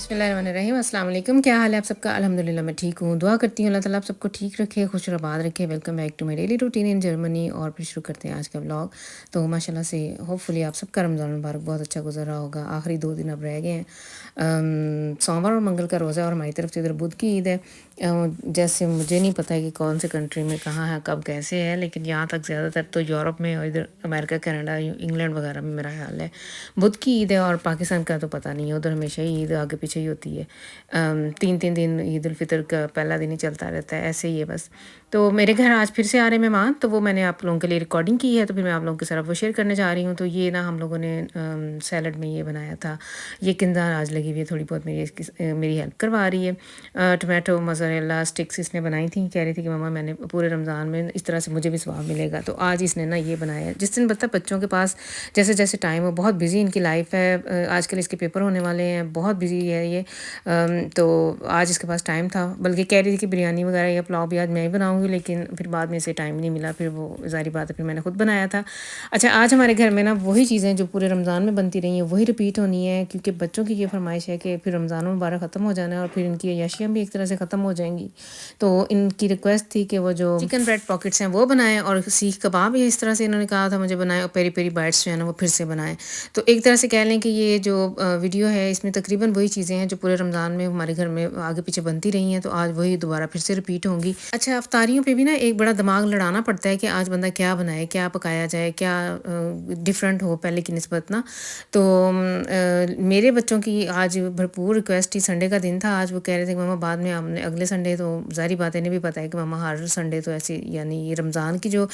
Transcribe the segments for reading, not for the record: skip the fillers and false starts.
बिस्मिल्लाहिर्रहमानिर्रहीम अस्सलाम वालेकुम। क्या हाल है आप सबका? अल्हम्दुलिल्लाह मैं ठीक हूँ। दुआ करती हूँ अल्लाह ताला आप सबको ठीक रखे, खुश और आबाद रखे। Welcome back to my daily routine in Germany. और फिर शुरू करते हैं आज का व्लॉग। तो माशाल्लाह से होपफुली आप सबका रमज़ान मुबारक बहुत अच्छा गुजर रहा होगा। आखिरी 2 दिन अब रह गए हैं। सोमवार और मंगल का रोज़ा और हमारी तरफ से इधर बुध की ईद है। जैसे मुझे नहीं पता है कि कौन से कंट्री में कहाँ है, कब कैसे है, लेकिन यहाँ तक ज़्यादातर तो यूरोप में और इधर अमेरिका, कनाडा, इंग्लैंड वगैरह में मेरा ख्याल है बुध की ईद है। और पाकिस्तान का तो पता नहीं है, उधर हमेशा ही ईद आगे पीछे ही होती है। 3-3 दिन ईद उल फितर का पहला दिन ही चलता रहता है, ऐसे ही है बस। तो मेरे घर आज फिर से आ रहे हैं मेहमान, तो वो मैंने आप लोगों के लिए रिकॉर्डिंग की है, तो फिर मैं आप लोगों के साथ वो शेयर करने जा रही हूँ। तो ये ना हम लोगों ने सैलड में ये बनाया था। ये किंदा आज लगी हुई है थोड़ी बहुत, मेरी हेल्प करवा रही है। टमाटो मोज़रेला स्टिक्स इसने बनाई थी, कह रही थी कि मम्मा मैंने पूरे रमज़ान में इस तरह से मुझे भी स्वाब मिलेगा। तो आज इसने ना ये बनाया है। जिस दिन पता बच्चों के पास जैसे जैसे टाइम हो, बहुत बिजी इनकी लाइफ है। आजकल इसके पेपर होने वाले हैं, बहुत बिजी है ये। तो आज इसके पास टाइम था, बल्कि कह रही थी कि बिरयानी वगैरह या पुलाव भी आज मैं ही बनाऊंगी, लेकिन फिर बाद में इसे टाइम नहीं मिला। फिर वो ज़ाहिर बात है फिर मैंने खुद बनाया था। अच्छा, आज हमारे घर में ना वही चीज़ें जो पूरे रमज़ान में बनती रही हैं वही रिपीट होनी है, क्योंकि बच्चों की ये फरमाइश है कि फिर रमज़ान मुबारक ख़त्म हो जाना है और फिर इनकी अय्याशियाँ भी एक तरह से ख़त्म हो जाएंगी। तो इनकी रिक्वेस्ट थी कि वो जो चिकन ब्रेड पॉकेट्स हैं वो बनाएं, और सीख कबाब इस तरह से इन्होंने कहा था मुझे बनाएं, और पेरी पेरी बाइट्स जो है ना वो फिर से बनाएं। तो एक तरह से कह लें कि ये जो वीडियो है इसमें तकरीबन वही चीज़ें हैं जो पूरे रमज़ान में हमारे घर में आगे पीछे बनती रही हैं, तो आज वही दोबारा फिर से रिपीट होंगी। अच्छा, अफ्तारियों पे भी ना एक बड़ा दिमाग लड़ाना पड़ता है कि आज बंदा क्या बनाए, क्या पकाया जाए, क्या डिफरेंट हो पहले की निस्बत ना। तो मेरे बच्चों की आज भरपूर रिक्वेस्ट थी। संडे का दिन था आज, वो कह रहे थे कि मम्मा बाद में हमने अगले संडे, तो ज़ाहिर बात है इन्हें भी पता है कि मम्मा हर संडे तो ऐसी, यानी ये रमज़ान की जो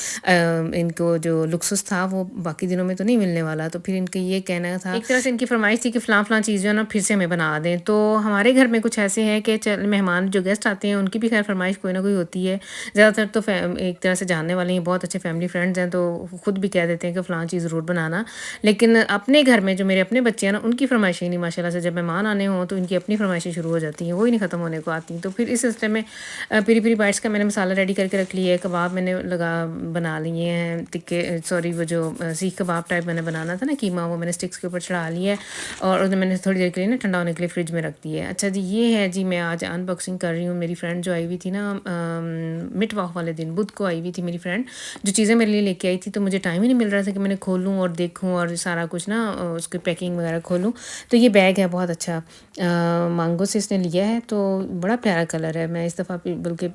इनको जो लुक्सुस था वो बाकी दिनों में तो नहीं मिलने वाला। तो फिर इनका ये कहना था, एक तरह से इनकी फरमाइश थी कि फ़लाँ फ़लाँ चीज़ जो है ना फिर से हमें बना दें। तो हमारे घर में कुछ ऐसे हैं कि चल मेहमान जो गेस्ट आते हैं उनकी भी खैर फरमाइश कोई ना कोई होती है। ज़्यादातर तो एक तरह से जानने वाले हैं, बहुत अच्छे फैमिली फ्रेंड्स हैं, तो खुद भी कह देते हैं कि फ़लाँ चीज़ ज़रूर बनाना। लेकिन अपने घर में जो मेरे अपने बच्चे हैं ना उनकी फरमाइशें नहीं, माशाल्लाह से जब मेहमान आने हों तो इनकी अपनी फरमाइशें शुरू हो जाती हैं, वही नहीं ख़त्म होने को आती। तो फिर इस सिलसिले में पेरी पेरी बाइट्स का मैंने मसाला रेडी करके रख लिया है। कबाब मैंने बना लिए हैं, टिक्के, सॉरी वो जो सीख कबाब टाइप मैंने बनाना था ना कीमा, वो मैंने स्टिक्स के ऊपर चढ़ा लिया है और उन्हें मैंने थोड़ी देर के लिए ना ठंडा होने के लिए फ्रिज में रख दिया है। अच्छा जी, ये है जी, मैं आज अनबॉक्सिंग कर रही हूँ। मेरी फ्रेंड जो आई हुई थी ना मिटवाक वाले दिन, बुध को आई हुई थी मेरी फ्रेंड, जो चीज़ें मेरे लिए लेके आई थी, तो मुझे टाइम ही नहीं मिल रहा था कि मैंने खोलूँ और देखूँ और सारा कुछ ना उसकी पैकिंग वगैरह खोलूँ। तो ये बैग है बहुत अच्छा, मांगो से इसने लिया है, तो बड़ा प्यारा कलर है। मैं इस दफ़ा बल्कि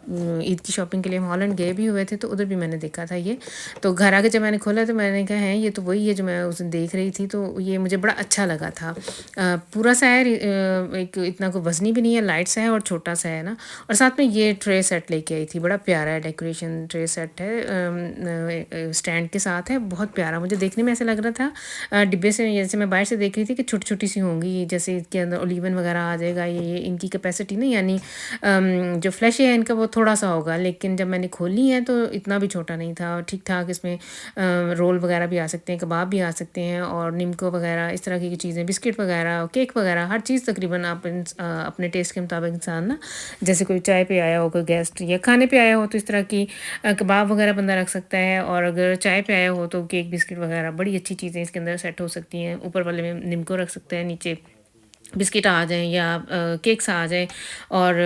ईद की शॉपिंग के लिए हम हॉलैंड गए भी हुए थे, तो उधर भी मैंने देखा था ये। तो घर आके जब मैंने खोला तो मैंने कहा है ये तो वही है जो मैं उस दिन देख रही थी। तो ये मुझे बड़ा अच्छा लगा था। पूरा सा है, एक इतना कोई वज़नी भी नहीं है, लाइट सा है और छोटा सा है ना। और साथ में ये ट्रे सेट लेके आई थी, बड़ा प्यारा है, डेकोरेशन ट्रे सेट है, स्टैंड के साथ है, बहुत प्यारा। मुझे देखने में ऐसा लग रहा था डिब्बे से, जैसे मैं बाहर से देख रही थी कि छोटी छोटी सी होंगी, जैसे इसके अंदर ओलिवन वगैरह आ जाएगा। ये इनकी कैपेसिटी नहीं, यानी जो फ्लैश है इनका वो थोड़ा सा होगा, लेकिन जब मैंने खोली है तो इतना भी छोटा नहीं था, ठीक ठाक। इसमें रोल वगैरह भी आ सकते हैं, कबाब भी आ सकते हैं, और निमको वगैरह इस तरह की चीज़ें, बिस्किट वगैरह, केक वगैरह, हर चीज़ तकरीबन आप अपने टेस्ट के मुताबिक इंसान ना, जैसे कोई चाय पे आया हो, कोई गेस्ट या खाने पे आया हो तो इस तरह की कबाब वगैरह बंदा रख सकता है। और अगर चाय पे आया हो तो केक बिस्किट वगैरह बड़ी अच्छी चीज़ें इसके अंदर सेट हो सकती हैं। ऊपर वाले में निमको रख सकते हैं, नीचे बिस्किट आ जाएँ या केक्स आ जाएँ, और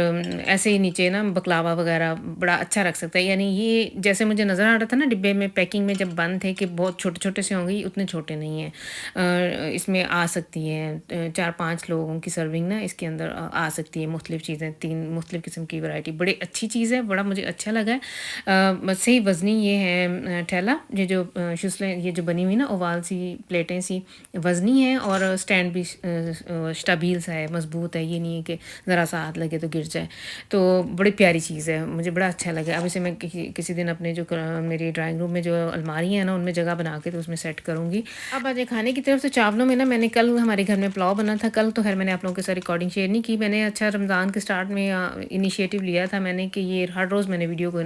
ऐसे ही नीचे ना बकलावा वगैरह बड़ा अच्छा रख सकता है। यानी ये जैसे मुझे नज़र आ रहा था ना डिब्बे में पैकिंग में जब बंद थे कि बहुत छोटे-छोटे से होंगे, उतने छोटे नहीं हैं। इसमें आ सकती हैं 4-5 लोगों की सर्विंग ना इसके अंदर आ सकती है, मुख्तलिफ़ चीज़ें, 3 मुख्तलिफ़ किस्म की वैरायटी, बड़ी अच्छी चीज़ है, बड़ा मुझे अच्छा लगा है। सही वज़नी ये है ठेला, ये जो शुसलें ये जो बनी हुई ना ओवाल सी प्लेटें सी वज़नी है, और स्टैंड भी स्टेबल सा है, मज़बूत है, ये नहीं है कि ज़रा सा हाथ लगे तो गिर जाए। तो बड़ी प्यारी चीज़ है, मुझे बड़ा अच्छा लगा। अब इसे मैं किसी दिन अपने जो मेरी ड्राइंग रूम में जो अलमारी है ना उनमें जगह बना के तो उसमें सेट करूँगी। अब आ जाए खाने की तरफ। तो चावलों में ना मैंने कल हमारे घर में पुलाव बना था। कल तो खैर मैंने आप लोगों के साथ रिकॉर्डिंग शेयर नहीं की। मैंने अच्छा रमज़ान के स्टार्ट में इनिशिएटिव लिया था मैंने कि ये हर रोज़ मैंने वीडियो को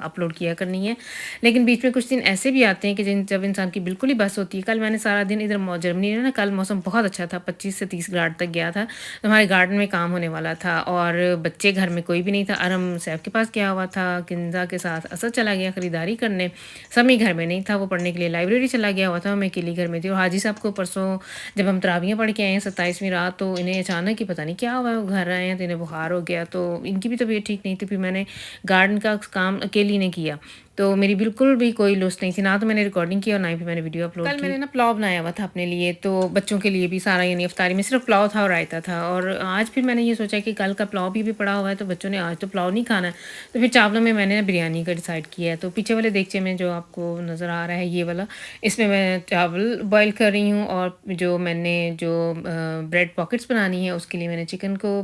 अपलोड किया करनी है, लेकिन बीच में कुछ दिन ऐसे भी आते हैं कि जब इंसान की बिल्कुल ही बस होती है। कल मैंने सारा दिन इधर जर्मनी में ना, कल मौसम बहुत अच्छा था, 25 से 30 ग्राड यार्ड तक गया था, तो हमारे गार्डन में काम होने वाला था और बच्चे घर में कोई भी नहीं था। अरम सैफ के पास गया हुआ था, किंजा के साथ असद चला गया ख़रीदारी करने, समी घर में नहीं था, वो पढ़ने के लिए लाइब्रेरी चला गया हुआ था, मैं अकेली घर में थी। और हाजी साहब को परसों जब हम तरावियाँ पढ़ के आए हैं 27वीं रात, तो इन्हें अचानक ही पता नहीं क्या हुआ, वो घर आए हैं तो इन्हें बुखार हो गया, तो इनकी भी तबीयत ठीक नहीं थी। फिर मैंने गार्डन का काम अकेली ने किया, तो मेरी बिल्कुल भी कोई लुस्ट नहीं थी, ना तो मैंने रिकॉर्डिंग की और ना ही फिर मैंने वीडियो अपलोड की। कल मैंने ना पुलाव बनाया हुआ था अपने लिए, तो बच्चों के लिए भी सारा, यानी इफ्तारी में सिर्फ पुलाव था और रायता था। और आज फिर मैंने ये सोचा कि कल का पुलाव भी पड़ा हुआ है, तो बच्चों ने आज तो पुलाव नहीं खाना है, तो फिर चावलों में मैंने बिरयानी का डिसाइड किया है। तो पीछे वाले देगचे में जो आपको नज़र आ रहा है ये वाला, इसमें मैं चावल बॉयल कर रही हूँ, और जो मैंने जो ब्रेड पॉकेट्स बनानी है उसके लिए मैंने चिकन को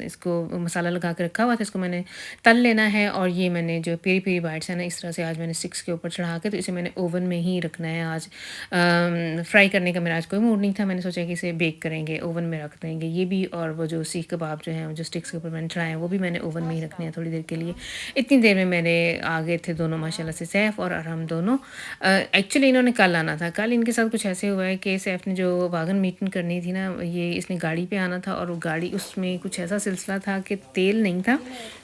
इसको मसाला लगा के रखा हुआ था, इसको मैंने तल लेना है। और ये मैंने जो पेरी पेरी बाइट्स है ना, इस तरह से आज मैंने स्टिक्स के ऊपर चढ़ा के, तो इसे मैंने ओवन में ही रखना है आज। फ्राई करने का मेरा आज कोई मूड नहीं था, मैंने सोचा कि इसे बेक करेंगे, ओवन में रख देंगे ये भी। और वो जो सीख कबाब जो हैं जो स्टिक्स के ऊपर मैंने चढ़ाए हैं वो भी मैंने ओवन में ही रखने हैं थोड़ी देर के लिए। इतनी देर में मेरे आ गए थे दोनों माशाल्लाह से, सैफ़ और अरहम दोनों। एक्चुअली इन्होंने कल आना था, कल इनके साथ कुछ ऐसे हुआ है कि सैफ़ ने जो वागन मीटिंग करनी थी ना, ये इसने गाड़ी पे आना था, और वो गाड़ी उसमें कुछ ऐसा सिलसिला था कि तेल नहीं था।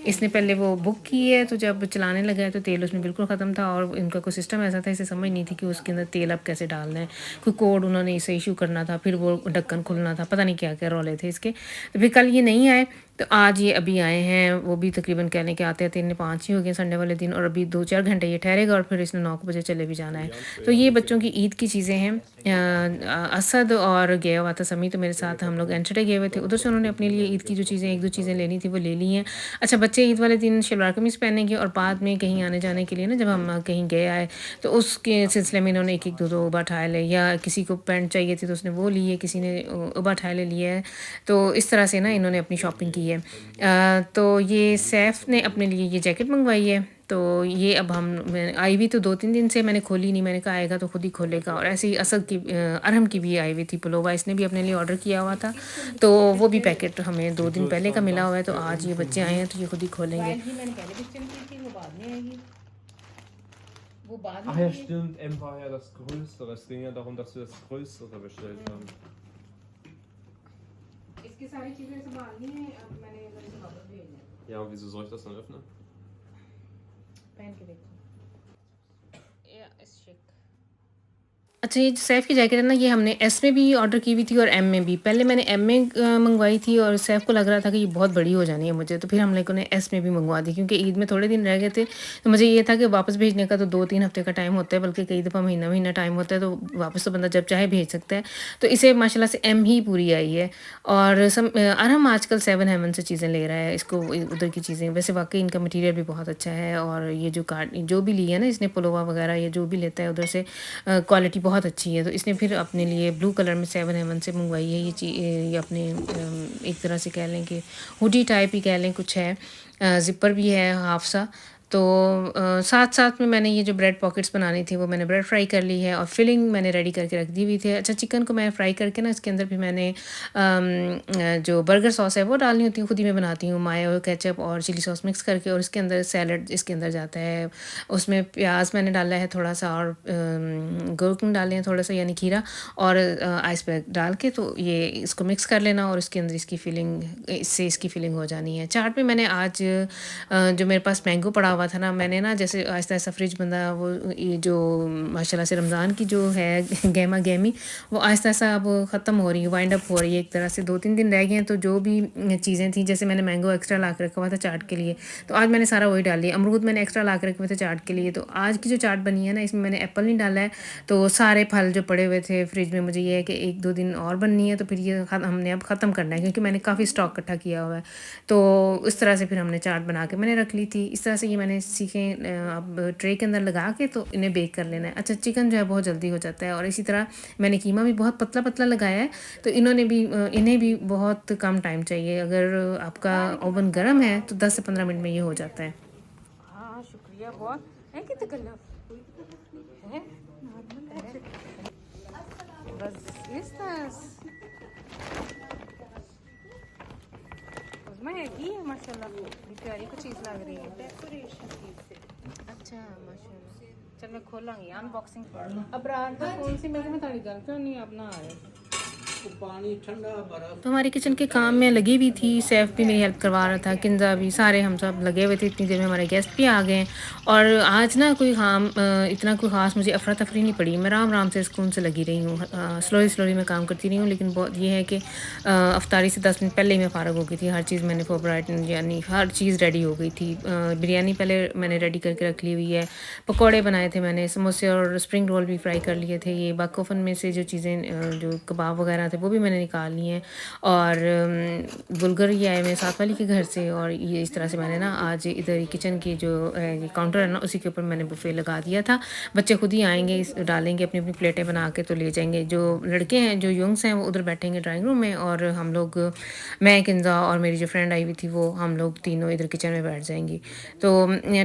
इसने पहले वो बुक की है, तो जब चलाने लगा है तो तेल उसमें बिल्कुल ख़त्म था, और इनका कोई सिस्टम ऐसा था, इसे समझ नहीं थी कि उसके अंदर तेल अब कैसे डालना है, कोई कोड उन्होंने इसे इशू करना था, फिर वो ढक्कन खुलना था, पता नहीं क्या क्या रौले थे इसके। तो फिर कल ये नहीं आए, तो आज ये अभी आए हैं, वो भी तकरीबन कहने के आते आते इन्हें 5 ही हो गए संडे वाले दिन, और अभी 2-4 घंटे ये ठहरेगा और फिर इसने 9 बजे चले भी जाना है। तो ये बच्चों की ईद की चीज़ें हैं। असद और गया हुआ था समी, तो मेरे साथ हम लोग एंटरडे गए हुए थे, उधर से उन्होंने अपने लिए ईद की जो चीज़ें 1-2 चीज़ें लेनी थी वो ले ली हैं। अच्छा, बच्चे ईद वाले दिन शलवार कमीज़ पहनेंगे, और बाद में कहीं आने जाने के लिए ना, जब हम कहीं गए आए तो उसके सिलसिले में इन्होंने 1-1 2-2 उबा ठाए ले, या किसी को पैंट चाहिए थी तो उसने वो ली है, किसी ने उबा ठाए ले लिया है। तो इस तरह से ना इन्होंने अपनी शॉपिंग की है। तो ये सैफ़ ने अपने लिए ये जैकेट मंगवाई है, तो ये अब हम, मैं आई हुई तो 2-3 दिन से, मैंने खोली नहीं, मैंने कहा आएगा तो खुद ही खोलेगा। और ऐसे ही असद की अरहम की भी आई हुई थी पुलोवा, इसने भी अपने लिए ऑर्डर किया हुआ था, तो वो भी पैकेट हमें 2 दिन पहले का मिला हुआ है, तो आज ये बच्चे आए हैं तो ये खुद ही खोलेंगे। Ach ja, stimmt, M war ja das Größere. Es ging ja darum, dass wir das Größere bestellt haben. इसकी सारी चीज़ें संभालनी है, अब मैंने इसे वापस भेजना है। Ja, und wieso soll ich das dann öffnen? पहन के देखो। अच्छा, ये जो सैफ़ की जैकेट है ना, ये हमने एस में भी ऑर्डर की हुई थी और एम में भी। पहले मैंने एम में मंगवाई थी, और सैफ़ को लग रहा था कि ये बहुत बड़ी हो जानी है मुझे, तो फिर हम लोगों ने एस में भी मंगवा दी, क्योंकि ईद में थोड़े दिन रह गए थे, तो मुझे ये था कि वापस भेजने का तो 2-3 हफ़्ते का टाइम होता है, बल्कि कई दफ़ा महीना टाइम होता है, तो वापस तो बंदा जब चाहे भेज सकता है। तो इसे माशाल्लाह से एम ही पूरी आई है। और अरहम आजकल 7 हेवन से चीज़ें ले रहा है, इसको उधर की चीज़ें, वैसे वाकई इनका मटीरियल भी बहुत अच्छा है। और ये जो कार्ड जो भी ली है ना इसने, पुलोवा वगैरह ये जो भी लेता है उधर से, क्वालिटी बहुत अच्छी है। तो इसने फिर अपने लिए ब्लू कलर में 7 हेवन से मंगवाई है ये अपने एक तरह से कह लें कि हुडी टाइप ही कह लें कुछ है, ज़िपर भी है हाफ सा। तो साथ साथ में मैंने ये जो ब्रेड पॉकेट्स बनानी थी वो मैंने ब्रेड फ्राई कर ली है, और फिलिंग मैंने रेडी करके रख दी हुई थी। अच्छा, चिकन को मैं फ्राई करके ना इसके अंदर भी मैंने जो बर्गर सॉस है वो डालनी होती है, खुद ही मैं बनाती हूँ, मायो केचप और चिली सॉस मिक्स करके, और इसके अंदर सैलड इसके अंदर जाता है, उसमें प्याज मैंने डाला है थोड़ा सा, और गोलकन डाले हैं थोड़ा सा, यानी खीरा, और आइस पैक डाल के, तो ये इसको मिक्स कर लेना, और इसके अंदर इसकी फिलिंग, इससे इसकी फिलिंग हो जानी है। चाट में मैंने आज जो मेरे पास मैंगो पड़ा हुआ था ना, मैंने ना जैसे आहिस्ता आहिस्ता फ्रिज बंदा, वो ये जो माशाल्लाह से रमज़ान की जो है गहमा गहमी, वो आहिस्ता आहिस्ता अब ख़त्म हो रही है, वाइंड अप हो रही है एक तरह से। 2-3 दिन रह गए हैं, तो जो भी चीज़ें थी, जैसे मैंने मैंगो एक्स्ट्रा ला के रखा हुआ था चाट के लिए, तो आज मैंने सारा वही डाल दिया। अमरूद मैंने एक्स्ट्रा ला के रखे हुए थे चाट के लिए, तो आज की जो चाट बनी है ना, इसमें मैंने एप्पल नहीं डाला है, तो सारे फल जो पड़े हुए थे फ्रिज में, मुझे ये है कि 1-2 दिन और बननी है, तो फिर ये हमने अब ख़त्म करना है, क्योंकि मैंने काफ़ी स्टॉक इकट्ठा किया हुआ है। तो इस तरह से फिर हमने चाट बना के मैंने रख ली थी। इस तरह से ये मैंने सीखे, अब ट्रे के अंदर लगा के तो इन्हें बेक कर लेना है। अच्छा, चिकन जो है बहुत जल्दी हो जाता है, और इसी तरह मैंने कीमा भी बहुत पतला पतला लगाया है, तो इन्हें भी बहुत कम टाइम चाहिए। अगर आपका ओवन गर्म है तो 10 से 15 मिनट में ये हो जाता है। हाँ, शुक्रिया बहुत है कि तकल्लुफ़ है, बस इस तरह उसमें है कि माशाल्लाह बड़ी प्यारी को चीज़ लग रही है, डेकोरेशन चीज़। अच्छा, माशाल्लाह, चल मैं खोलांगी अनबॉक्सिंग। अब रात का कौन सी मैं तुम्हें थोड़ी गल क्यों नहीं अपना आ रहे पानी ठंडा बर्फ। तो हमारे किचन के काम में लगी हुई थी, सैफ भी मेरी हेल्प करवा रहा था, किंजा भी, सारे हम सब लगे हुए थे। इतनी देर में हमारे गेस्ट भी आ गए हैं। और आज ना कोई इतना कोई ख़ास मुझे अफरा तफरी नहीं पड़ी। मैं आराम आराम से सुकून से लगी रही हूँ, स्लोली स्लोली मैं काम करती रही हूँ। लेकिन बहुत ये है कि अफ्तारी से 10 मिनट पहले ही मैं फ़ारग हो गई थी। हर चीज़ मैंने फोबराइट यानी हर चीज़ रेडी हो गई थी। बिरयानी पहले मैंने रेडी करके रख ली हुई है, पकौड़े बनाए थे मैंने, समोसे और स्प्रिंग रोल भी फ्राई कर लिए थे। ये बाकोफन में से जो चीज़ें जो कबाब वगैरह थे वो भी मैंने निकाल लिए हैं। और बुलगर ये आए मेरे साथ वाली के घर से, और ये इस तरह से मैंने ना आज इधर किचन की जो ये काउंटर है ना उसी के ऊपर मैंने बुफे लगा दिया था। बच्चे खुद ही आएंगे, डालेंगे अपनी अपनी प्लेटें बना के तो ले जाएंगे। जो लड़के हैं जो यंग्स हैं वो उधर बैठेंगे ड्राइंग रूम में, और हम लोग, मैं, किंजा और मेरी जो फ्रेंड आई हुई थी वो, हम लोग तीनों इधर किचन में बैठ जाएंगी। तो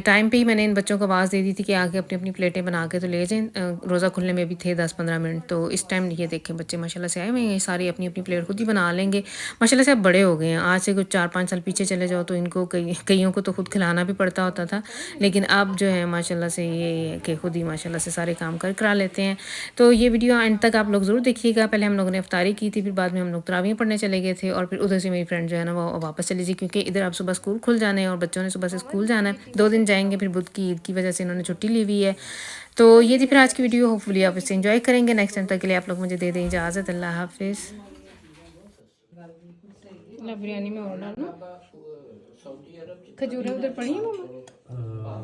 टाइम पे ही मैंने इन बच्चों को आवाज़ दे दी थी कि आके अपनी अपनी प्लेटें बना के तो ले जाएं। रोज़ा खुलने में भी थे 10-15 मिनट। तो इस टाइम ये देखें बच्चे माशाल्लाह से आए हुए हैं, सारी अपनी अपनी प्लेट खुद ही बना लेंगे। माशाल्लाह से अब बड़े हो गए हैं। आज से कुछ 4-5 साल पीछे चले जाओ तो इनको कईयों को तो खुद खिलाना भी पड़ता होता था। लेकिन अब जो है माशाल्लाह से ये है कि खुद ही माशाल्लाह से सारे काम करा लेते हैं। तो ये वीडियो एंड तक आप लोग ज़रूर देखिएगा। पहले हम लोगों ने इफ्तारी की थी, फिर बाद में हम लोग तरावीह पढ़ने चले गए थे, और फिर उधर से मेरी फ्रेंड जो है ना वो वापस चली जी, क्योंकि इधर अब सुबह स्कूल खुल जाने हैं और बच्चों ने सुबह से स्कूल जाना है। 2 दिन जाएंगे, फिर बुध की ईद की वजह से इन्होंने छुट्टी ली हुई है। तो ये थी फिर आज की वीडियो। होपफुली आप इससे एंजॉय करेंगे। नेक्स्ट टाइम तक के लिए आप लोग मुझे दे दें इजाज़त। अल्लाह हाफिज़। बिरयानी में और डालना सऊदी अरब च खजूरें उधर पड़ी हैं मम्मा?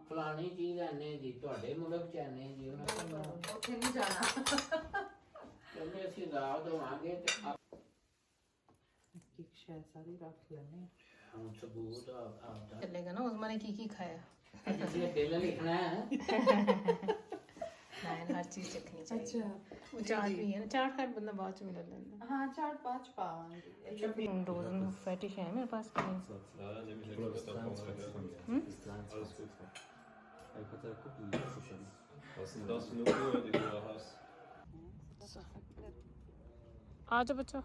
फलानी चीज आने जी ਤੁਹਾਡੇ ਮੁਲਕ ਚ ਆਨੇ ਜੀ ਉਹਨਾਂ ਨੂੰ ਉੱਥੇ ਨਹੀਂ ਜਾਣਾ ਕਹਿੰਦੇ ਅਸੀਂ ਆਜ਼ਾਦ ਹੋਵਾਂਗੇ ਤੇ ਇੱਕ ਸ਼ੈ ਸਾਰੀ ਰੱਖ ਲੈਣੇ ਹੁਣ ਸਬੂਤ ਆਪਦਾ चलेगा ना। उस्मा ने की खाया? ये दिल लिखना है नाइन हर चीज़ चखनी चाहिए। अच्छा वो चाट भी है ना, चाट हर बंदा बाद में मिल लेंदा। हाँ चाट 5 पावांगी। रोज़न फैटिश है मेरे पास की। Ja, dann nehme ich etwas davon. Alles gut. Was ist denn das für eine Uhr, die du da hast? आ जाओ बच्चा।